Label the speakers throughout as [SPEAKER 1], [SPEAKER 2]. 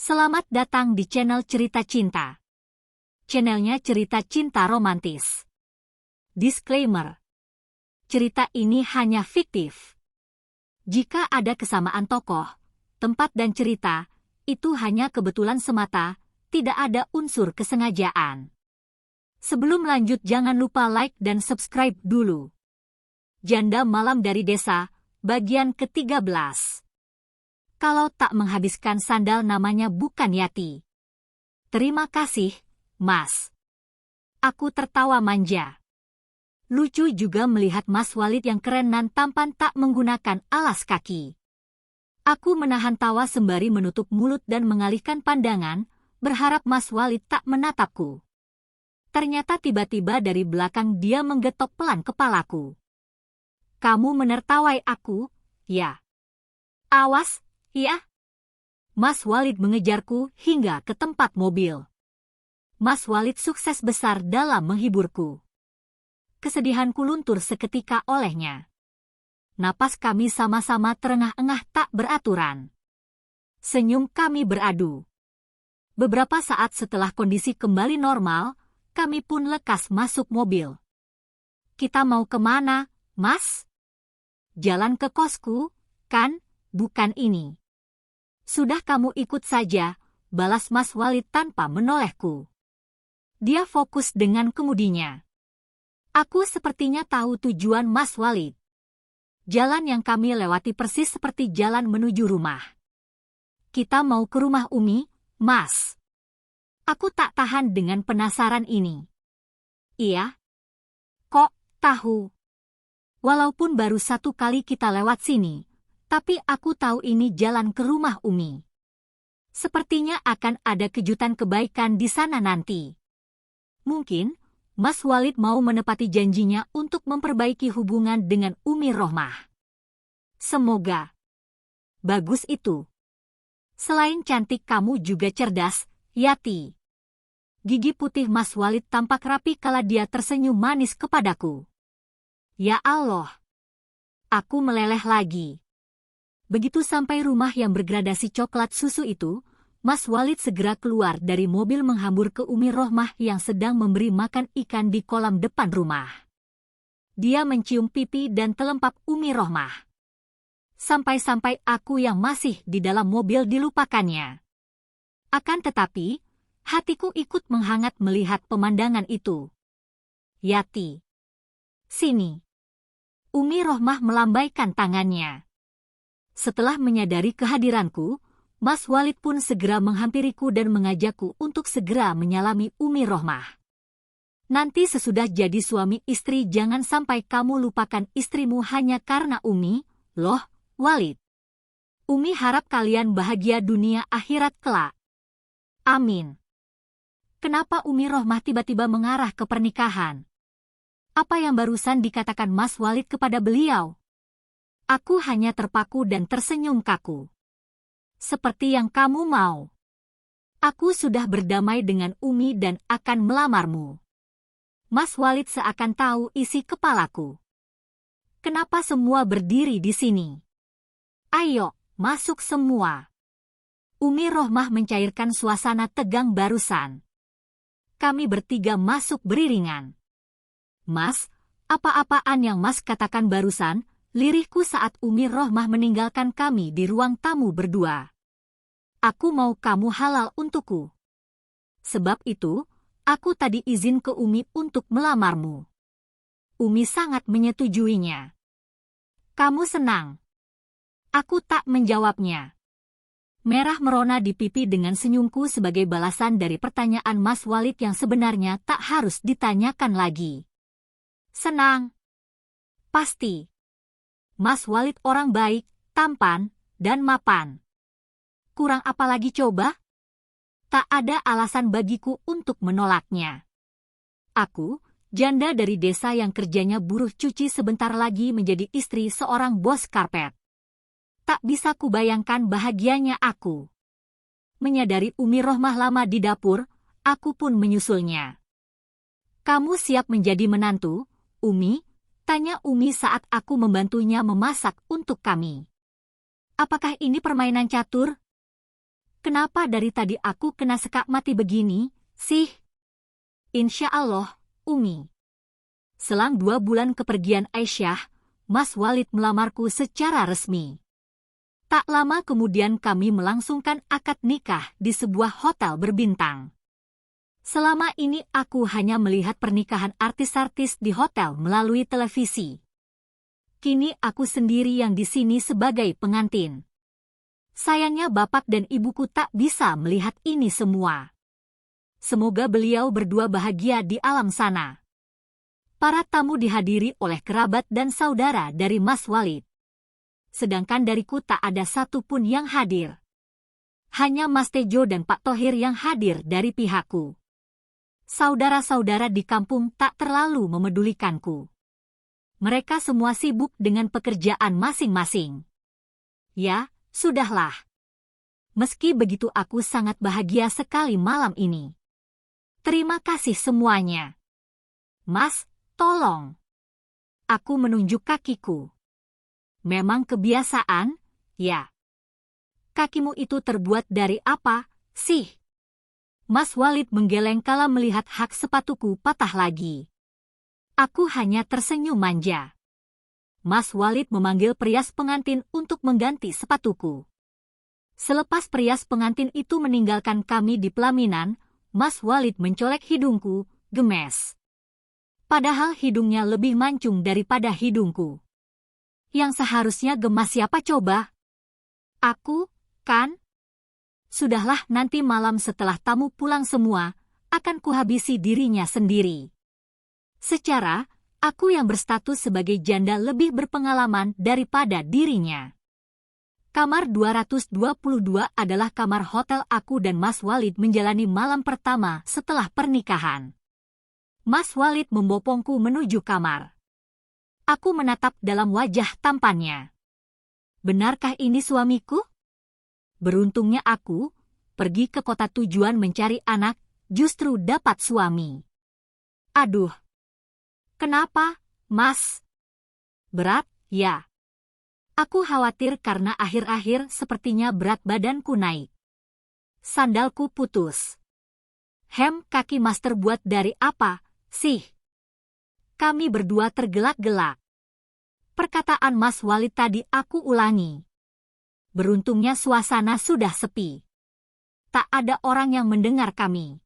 [SPEAKER 1] Selamat datang di channel Cerita Cinta. Channelnya cerita cinta romantis. Disclaimer. Cerita ini hanya fiktif. Jika ada kesamaan tokoh, tempat dan cerita, itu hanya kebetulan semata, tidak ada unsur kesengajaan. Sebelum lanjut jangan lupa like dan subscribe dulu. Janda Malam dari Desa, bagian ke-13. Kalau tak menghabiskan sandal namanya bukan Yati. Terima kasih, Mas. Aku tertawa manja. Lucu juga melihat Mas Walid yang keren dan tampan tak menggunakan alas kaki. Aku menahan tawa sembari menutup mulut dan mengalihkan pandangan, berharap Mas Walid tak menatapku. Ternyata tiba-tiba dari belakang dia menggetok pelan kepalaku. Kamu menertawai aku, ya? Awas, ya? Mas Walid mengejarku hingga ke tempat mobil. Mas Walid sukses besar dalam menghiburku. Kesedihanku luntur seketika olehnya. Napas kami sama-sama terengah-engah tak beraturan. Senyum kami beradu. Beberapa saat setelah kondisi kembali normal, kami pun lekas masuk mobil. Kita mau kemana, Mas? Jalan ke kosku, kan? Bukan ini. Sudah kamu ikut saja, balas Mas Walid tanpa menolehku. Dia fokus dengan kemudinya. Aku sepertinya tahu tujuan Mas Walid. Jalan yang kami lewati persis seperti jalan menuju rumah. Kita mau ke rumah Umi, Mas. Aku tak tahan dengan penasaran ini. Iya? Kok tahu? Walaupun baru satu kali kita lewat sini, tapi aku tahu ini jalan ke rumah Umi. Sepertinya akan ada kejutan kebaikan di sana nanti. Mungkin Mas Walid mau menepati janjinya untuk memperbaiki hubungan dengan Umi Rohmah. Semoga. Bagus itu. Selain cantik kamu juga cerdas, Yati. Gigi putih Mas Walid tampak rapi kala dia tersenyum manis kepadaku. Ya Allah. Aku meleleh lagi. Begitu sampai rumah yang bergradasi coklat susu itu, Mas Walid segera keluar dari mobil menghambur ke Umi Rohmah yang sedang memberi makan ikan di kolam depan rumah. Dia mencium pipi dan telempap Umi Rohmah. Sampai-sampai aku yang masih di dalam mobil dilupakannya. Akan tetapi, hatiku ikut menghangat melihat pemandangan itu. Yati. Sini. Umi Rohmah melambaikan tangannya. Setelah menyadari kehadiranku, Mas Walid pun segera menghampiriku dan mengajakku untuk segera menyalami Umi Rohmah. Nanti sesudah jadi suami istri jangan sampai kamu lupakan istrimu hanya karena Umi, loh, Walid. Umi harap kalian bahagia dunia akhirat kelak. Amin. Kenapa Umi Rohmah tiba-tiba mengarah ke pernikahan? Apa yang barusan dikatakan Mas Walid kepada beliau? Aku hanya terpaku dan tersenyum kaku. Seperti yang kamu mau. Aku sudah berdamai dengan Umi dan akan melamarmu. Mas Walid seakan tahu isi kepalaku. Kenapa semua berdiri di sini? Ayo, masuk semua. Umi Rohmah mencairkan suasana tegang barusan. Kami bertiga masuk beriringan. Mas, apa-apaan yang Mas katakan barusan? Lirihku saat Umi Rohmah meninggalkan kami di ruang tamu berdua. Aku mau kamu halal untukku. Sebab itu, aku tadi izin ke Umi untuk melamarmu. Umi sangat menyetujuinya. Kamu senang? Aku tak menjawabnya. Merah merona di pipi dengan senyumku sebagai balasan dari pertanyaan Mas Walid yang sebenarnya tak harus ditanyakan lagi. Senang. Pasti. Mas Walid orang baik, tampan, dan mapan. Kurang apa lagi coba? Tak ada alasan bagiku untuk menolaknya. Aku, janda dari desa yang kerjanya buruh cuci sebentar lagi menjadi istri seorang bos karpet. Tak bisa kubayangkan bahagianya aku. Menyadari Umi Rohmah lama di dapur, aku pun menyusulnya. Kamu siap menjadi menantu, Umi? Tanya Umi saat aku membantunya memasak untuk kami. Apakah ini permainan catur? Kenapa dari tadi aku kena sekak mati begini, sih? Insya Allah, Umi. Selang 2 bulan kepergian Aisyah, Mas Walid melamarku secara resmi. Tak lama kemudian kami melangsungkan akad nikah di sebuah hotel berbintang. Selama ini aku hanya melihat pernikahan artis-artis di hotel melalui televisi. Kini aku sendiri yang di sini sebagai pengantin. Sayangnya bapak dan ibuku tak bisa melihat ini semua. Semoga beliau berdua bahagia di alam sana. Para tamu dihadiri oleh kerabat dan saudara dari Mas Walid. Sedangkan dariku tak ada satupun yang hadir. Hanya Mas Tejo dan Pak Thohir yang hadir dari pihakku. Saudara-saudara di kampung tak terlalu memedulikanku. Mereka semua sibuk dengan pekerjaan masing-masing. Ya, sudahlah. Meski begitu aku sangat bahagia sekali malam ini. Terima kasih semuanya. Mas, tolong. Aku menunjuk kakiku. Memang kebiasaan, ya. Kakimu itu terbuat dari apa, sih? Mas Walid menggeleng kala melihat hak sepatuku patah lagi. Aku hanya tersenyum manja. Mas Walid memanggil perias pengantin untuk mengganti sepatuku. Selepas perias pengantin itu meninggalkan kami di pelaminan, Mas Walid mencolek hidungku, gemes. Padahal hidungnya lebih mancung daripada hidungku. Yang seharusnya gemas siapa coba? Aku, kan? Sudahlah, nanti malam setelah tamu pulang semua, akan kuhabisi dirinya sendiri. Secara, aku yang berstatus sebagai janda lebih berpengalaman daripada dirinya. Kamar 222 adalah kamar hotel aku dan Mas Walid menjalani malam pertama setelah pernikahan. Mas Walid membopongku menuju kamar. Aku menatap dalam wajah tampannya. Benarkah ini suamiku? Beruntungnya aku, pergi ke kota tujuan mencari anak, justru dapat suami. Aduh. Kenapa, Mas? Berat, ya. Aku khawatir karena akhir-akhir sepertinya berat badanku naik. Sandalku putus. Kaki Mas terbuat dari apa, sih? Kami berdua tergelak-gelak. Perkataan Mas Walid tadi aku ulangi. Beruntungnya suasana sudah sepi. Tak ada orang yang mendengar kami.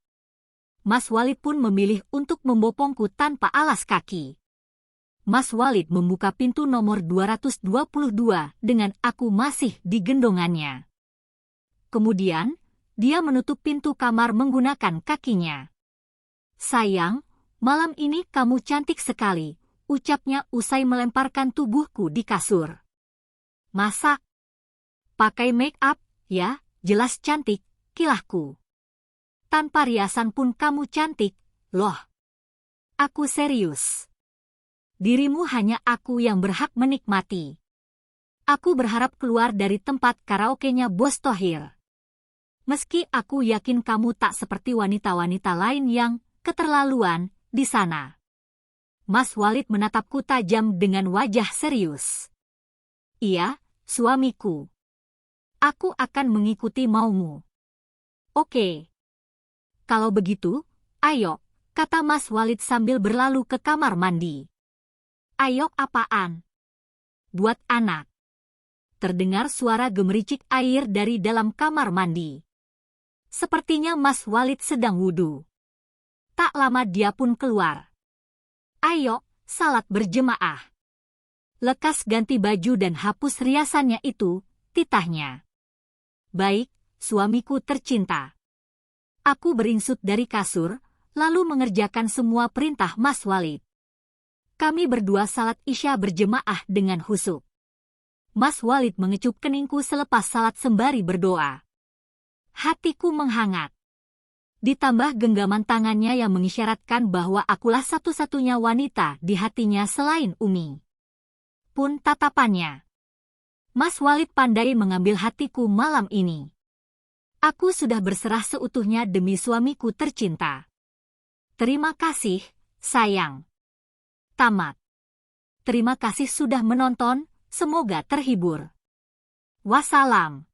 [SPEAKER 1] Mas Walid pun memilih untuk membopongku tanpa alas kaki. Mas Walid membuka pintu nomor 222 dengan aku masih di gendongannya. Kemudian, dia menutup pintu kamar menggunakan kakinya. Sayang, malam ini kamu cantik sekali, ucapnya usai melemparkan tubuhku di kasur. Masa? Pakai make up, ya, jelas cantik, kilahku. Tanpa riasan pun kamu cantik, loh. Aku serius. Dirimu hanya aku yang berhak menikmati. Aku berharap keluar dari tempat karaoke-nya Bos Thohir. Meski aku yakin kamu tak seperti wanita-wanita lain yang keterlaluan di sana. Mas Walid menatapku tajam dengan wajah serius. Iya, suamiku. Aku akan mengikuti maumu. Oke. Kalau begitu, ayo, kata Mas Walid sambil berlalu ke kamar mandi. Ayo apaan? Buat anak. Terdengar suara gemericik air dari dalam kamar mandi. Sepertinya Mas Walid sedang wudhu. Tak lama dia pun keluar. Ayo, salat berjemaah. Lekas ganti baju dan hapus riasannya itu, titahnya. Baik, suamiku tercinta. Aku beringsut dari kasur, lalu mengerjakan semua perintah Mas Walid. Kami berdua salat Isya berjemaah dengan khusyuk. Mas Walid mengecup keningku selepas salat sembari berdoa. Hatiku menghangat. Ditambah genggaman tangannya yang mengisyaratkan bahwa akulah satu-satunya wanita di hatinya selain Umi. Pun tatapannya. Mas Walid pandai mengambil hatiku malam ini. Aku sudah berserah seutuhnya demi suamiku tercinta. Terima kasih, sayang. Tamat. Terima kasih sudah menonton, semoga terhibur. Wassalam.